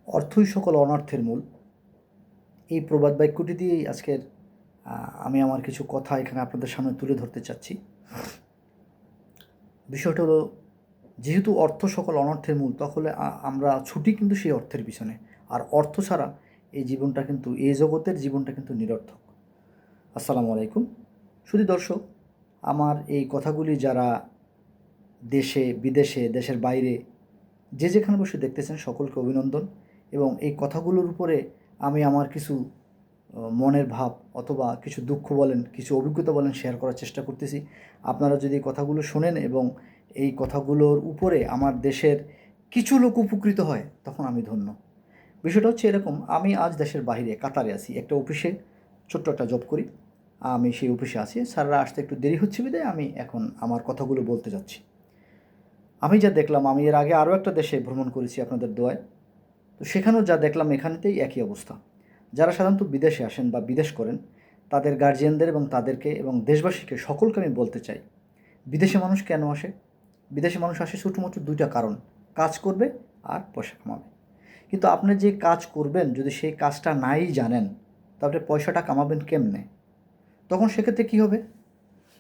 অর্থই সকল অনর্থের মূল। এই প্রবাদ বাক্যটি দিয়েই আজকের আমি আমার কিছু কথা এখানে আপনাদের সামনে তুলে ধরতে চাচ্ছি। বিষয়টা হলো, যেহেতু অর্থ সকল অনর্থের মূল, তাহলে আমরা ছুটি কিন্তু সেই অর্থের পিছনে। আর অর্থ ছাড়া এই জীবনটা কিন্তু, এই জগতের জীবনটা কিন্তু নিরর্থক। আসসালামু আলাইকুম। শুধু দর্শক, আমার এই কথাগুলি যারা দেশে বিদেশে, দেশের বাইরে যে যেখানে বসে দেখতেছেন, সকলকে অভিনন্দন। এবং এই কথাগুলোর উপরে আমি আমার কিছু মনের ভাব অথবা কিছু দুঃখ বলেন, কিছু অভিজ্ঞতা বলেন, শেয়ার করার চেষ্টা করতেছি। আপনারা যদি এই কথাগুলো শোনেন এবং এই কথাগুলোর উপরে আমার দেশের কিছু লোক উপকৃত হয়, তখন আমি ধন্য। বিষয়টা হচ্ছে এরকম, আমি আজ দেশের বাইরে কাতারে আছি, একটা অফিসে ছোট্ট একটা জব করি। আমি সেই অফিসে আছি, স্যাররা আসতে একটু দেরি হচ্ছে বিধায় আমি এখন আমার কথাগুলো বলতে যাচ্ছি। আমি যা দেখলাম, আমি এর আগে আরও একটা দেশে ভ্রমণ করেছি আপনাদের দোয়ায়, তো সেখানেও যা দেখলাম এখানেতেই একই অবস্থা। যারা সাধারণত বিদেশে আসেন বা বিদেশ করেন, তাদের গার্জিয়ানদের এবং তাদেরকে এবং দেশবাসীকে সকলকে আমি বলতে চাই, বিদেশে মানুষ কেন আসে? বিদেশে মানুষ আসে ছোটোমোটো দুইটা কারণ: কাজ করবে আর পয়সা কামাবে। কিন্তু আপনি যে কাজ করবেন, যদি সেই কাজটা নাই জানেন, তাহলে পয়সাটা কামাবেন কেমনে? তখন সেক্ষেত্রে কী হবে?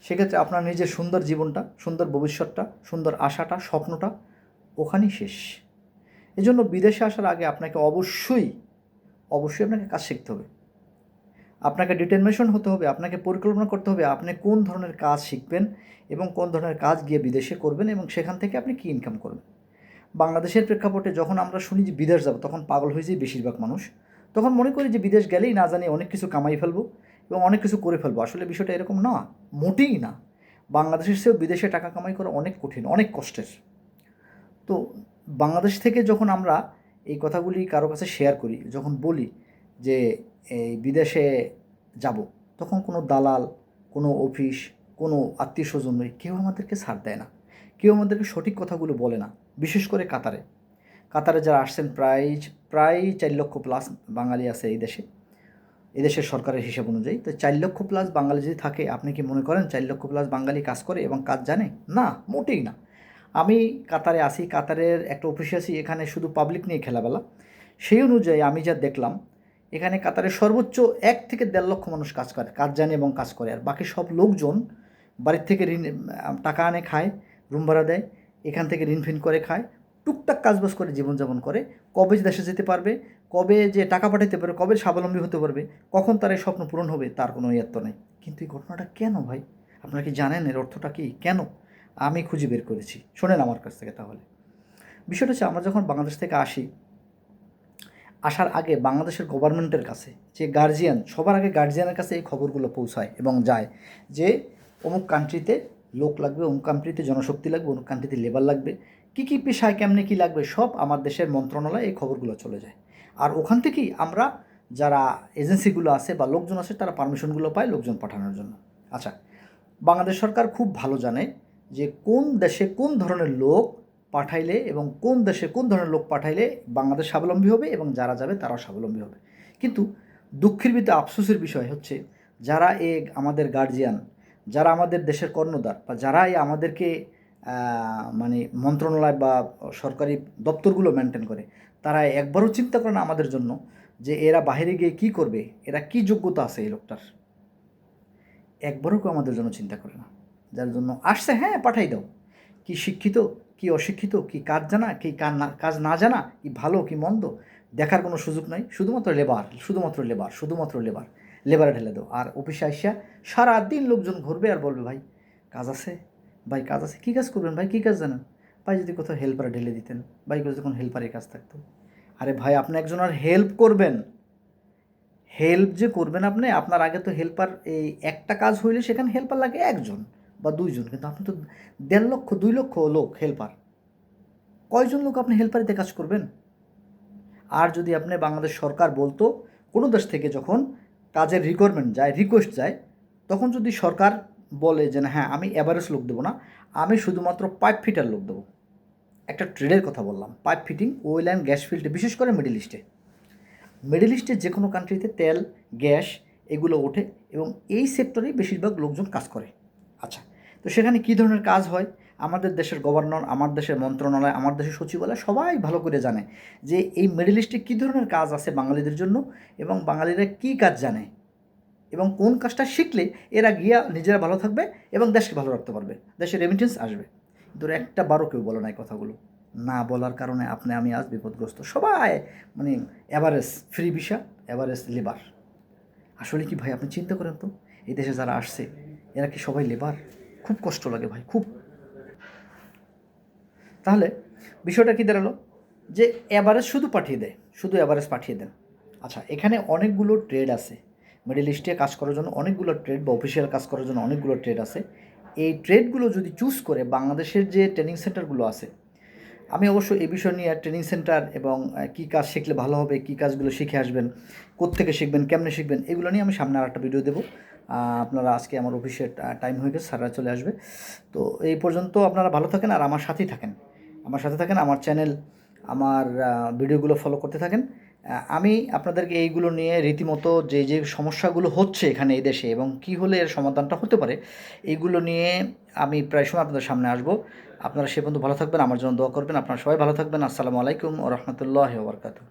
সেক্ষেত্রে আপনার নিজের সুন্দর জীবনটা, সুন্দর ভবিষ্যৎটা, সুন্দর আশাটা, স্বপ্নটা ওখানেই শেষ। এজন্য বিদেশে আসার আগে আপনাকে অবশ্যই আপনাকে কাজ শিখতে হবে। আপনাকে ডিটারমিনেশন হতে হবে, আপনাকে পরিকল্পনা করতে হবে আপনি কোন ধরনের কাজ শিখবেন এবং কোন ধরনের কাজ গিয়ে বিদেশে করবেন এবং সেখান থেকে আপনি কী ইনকাম করবেন। বাংলাদেশের প্রেক্ষাপটে যখন আমরা শুনি যে বিদেশ যাব, তখন পাগল হয়ে যায় বেশিরভাগ মানুষ। তখন মনে করি যে বিদেশ গেলেই না জানি অনেক কিছু কামাই ফেলবো এবং অনেক কিছু করে ফেলবো। আসলে বিষয়টা এরকম না, মোটেই না। বাংলাদেশের চেয়েও বিদেশে টাকা কামাই করা অনেক কঠিন, অনেক কষ্টের। তো বাংলাদেশ থেকে যখন আমরা এই কথাগুলি কারো কাছে শেয়ার করি, যখন বলি যে এই বিদেশে যাব, তখন কোনো দালাল, কোনো অফিস, কোনো আত্মীয় স্বজন কেউ আমাদেরকে ছাড় দেয় না, কেউ আমাদেরকে সঠিক কথাগুলো বলে না। বিশেষ করে কাতারে যারা আসছেন, প্রায় 4 লক্ষ প্লাস বাঙালি আছে এই দেশে, এদেশের সরকারের হিসাব অনুযায়ী। তো 4 লক্ষ প্লাস বাঙালি যদি থাকে, আপনি কি মনে করেন 4 লক্ষ প্লাস বাঙালি কাজ করে এবং কাজ জানে? না, মোটেই না। আমি কাতারে আছি, কাতারের একটা অফিসে আছি, এখানে শুধু পাবলিক নিয়ে খেলাবেলা। সেই অনুযায়ী আমি যা দেখলাম, এখানে কাতারের সর্বোচ্চ 1 থেকে 1.5 লক্ষ মানুষ কাজ করে, কাজ জানে এবং কাজ করে। আর বাকি সব লোকজন বাড়ির থেকে ঋণ টাকা আনে, খায়, রুম ভাড়া দেয়, এখান থেকে ঋণ ফিন করে খায়, টুকটাক কাজবাজ করে জীবনযাপন করে। কবে যে দেশে যেতে পারবে, কবে যে টাকা পাঠাতে পারবে, কবে স্বাবলম্বী হতে পারবে, কখন তার এই স্বপ্ন পূরণ হবে, তার কোনো ইয়ত্ত নেই। কিন্তু এই ঘটনাটা কেন ভাই? আপনারা কি জানেন এর অর্থটা কী? কেন? আমি খুঁজে বের করেছি, শোনেন আমার কাছ থেকে তাহলে। বিষয়টা হচ্ছে, আমরা যখন বাংলাদেশ থেকে আসার আগে বাংলাদেশের গভর্নমেন্টের কাছে যে গার্জিয়ান, সবার আগে গার্জিয়ানের কাছে এই খবরগুলো পৌঁছায় এবং যায় যে অমুক কান্ট্রিতে লোক লাগবে, অমুক কান্ট্রিতে জনশক্তি লাগবে, অমুক কান্ট্রিতে লেবার লাগবে, কী পেশায় কেমনে কী লাগবে, সব আমার দেশের মন্ত্রণালয়ে এই খবরগুলো চলে যায়। আর ওখান থেকেই আমরা, যারা এজেন্সিগুলো আছে বা লোকজন আছে, তারা পারমিশনগুলো পায় লোকজন পাঠানোর জন্য। আচ্ছা, বাংলাদেশ সরকার খুব ভালো জানে যে কোন দেশে কোন ধরনের লোক পাঠাইলে এবং কোন দেশে কোন ধরনের লোক পাঠাইলে বাংলাদেশ স্বাবলম্বী হবে এবং যারা যাবে তারাও স্বাবলম্বী হবে। কিন্তু দুঃখের ভিতরে আফসোসের বিষয় হচ্ছে, যারা আমাদের গার্জিয়ান, যারা আমাদের দেশের কর্ণধার, বা যারা আমাদেরকে মানে মন্ত্রণালয় বা সরকারি দপ্তরগুলো মেনটেন করে, তারা একবারও চিন্তা করে না আমাদের জন্য যে এরা বাইরে গিয়ে কী করবে, এরা কী যোগ্যতা আছে এই লোকটার। একবারও কেউ আমাদের জন্য চিন্তা করে না। যার জন্য আসছে, হ্যাঁ পাঠাই দাও। কি শিক্ষিত, কি অশিক্ষিত, কি কাজ জানা, কি কাজ না জানা, কি ভালো কি মন্দ, দেখার কোনো সুযোগ নাই। শুধুমাত্র লেবার, লেবারে ঢেলে দাও। আর অফিসে আইসা সারাদিন লোকজন ঘুরবে আর বলবে, ভাই কাজ আছে, ভাই কাজ আছে। কী কাজ করবেন ভাই, কী কাজ জানেন? ভাই যদি কোথাও হেল্পারে ঢেলে দিতেন, ভাই যদি কোনো হেল্পারের কাজ থাকতো। আরে ভাই, আপনি একজন আর হেল্প করবেন, হেল্প যে করবেন আপনি, আপনার আগে তো হেল্পার, এই একটা কাজ হইলে সেখানে হেল্পার লাগে 1 জন বা 2 জন, কিন্তু আপনি তো 1.5 লক্ষ 2 লক্ষ লোক হেল্পার। কয়জন লোক আপনি হেল্পারিতে কাজ করবেন? আর যদি আপনি, বাংলাদেশ সরকার বলতো, কোনো দেশ থেকে যখন কাজের রিকোয়ারমেন্ট যায়, রিকোয়েস্ট যায়, তখন যদি সরকার বলে যে না, হ্যাঁ আমি অ্যাভারেজ লোক দেবো না, আমি শুধুমাত্র পাইপ ফিটার লোক দেবো। একটা ট্রেডের কথা বললাম, pipe fitting, oil and gas ফিল্ডে, বিশেষ করে মিডল ইস্টের যে কোনো কান্ট্রিতে তেল, গ্যাস এগুলো ওঠে এবং এই সেক্টরেই বেশিরভাগ লোকজন কাজ করে। আচ্ছা, তো সেখানে কী ধরনের কাজ হয়? আমাদের দেশের গভর্নর, আমার দেশের মন্ত্রণালয়, আমার দেশের সচিবালয় সবাই ভালো করে জানে যে এই মিডল ইস্টে কী ধরনের কাজ আছে বাঙালিদের জন্য এবং বাঙালিরা কী কাজ জানে এবং কোন কাজটা শিখলে এরা গিয়া নিজেরা ভালো থাকবে এবং দেশকে ভালো রাখতে পারবে, দেশের রেমিটেন্স আসবে। কিন্তু একটা বারও কেউ বলে নাই কথাগুলো। না বলার কারণে আপনি আমি আজ বিপদগ্রস্ত। সবাই মানে average free visa, average labour. আসলে কি ভাই আপনি চিন্তা করেন তো, এই দেশে যারা আসছে এরা কি সবাই লেবার? খুব কষ্ট লাগে ভাই, খুব। তাহলে বিষয়টা কী দাঁড়ালো যে অ্যাভারেজ শুধু পাঠিয়ে দেয়, শুধু অ্যাভারেজ পাঠিয়ে দেন। আচ্ছা, এখানে অনেকগুলো ট্রেড আছে, মিডল ইস্টে কাজ করার জন্য অনেকগুলো ট্রেড বা অফিসিয়াল কাজ করার জন্য অনেকগুলো ট্রেড আছে। এই ট্রেডগুলো যদি চুজ করে বাংলাদেশের যে ট্রেনিং সেন্টারগুলো আছে, আমি অবশ্য এই বিষয় নিয়ে ট্রেনিং সেন্টার এবং কী কাজ শিখলে ভালো হবে, কী কাজগুলো শিখে আসবেন, কোত্থেকে শিখবেন, কেমনে শিখবেন, এগুলো নিয়ে আমি সামনে আর একটা ভিডিও দেবো। আপনারা আজকে আমার অফিসের টাইম হয়ে গেছে, স্যাররা চলে আসবে। তো এই পর্যন্ত আপনারা ভালো থাকেন আর আমার সাথেই থাকেন, আমার সাথে থাকেন, আমার চ্যানেল, আমার ভিডিওগুলো ফলো করতে থাকেন। আমি আপনাদেরকে এইগুলো নিয়ে রীতিমতো যে যে সমস্যাগুলো হচ্ছে এখানে এই দেশে এবং কী হলে এর সমাধানটা হতে পারে, এইগুলো নিয়ে আমি প্রায় সময় আপনাদের সামনে আসবো। আপনারা সে পর্যন্ত ভালো থাকবেন, আমার জন্য দোয়া করবেন। আপনারা সবাই ভালো থাকবেন। আসসালামু আলাইকুম ওয়া রাহমাতুল্লাহি ওয়া বারাকাতুহু।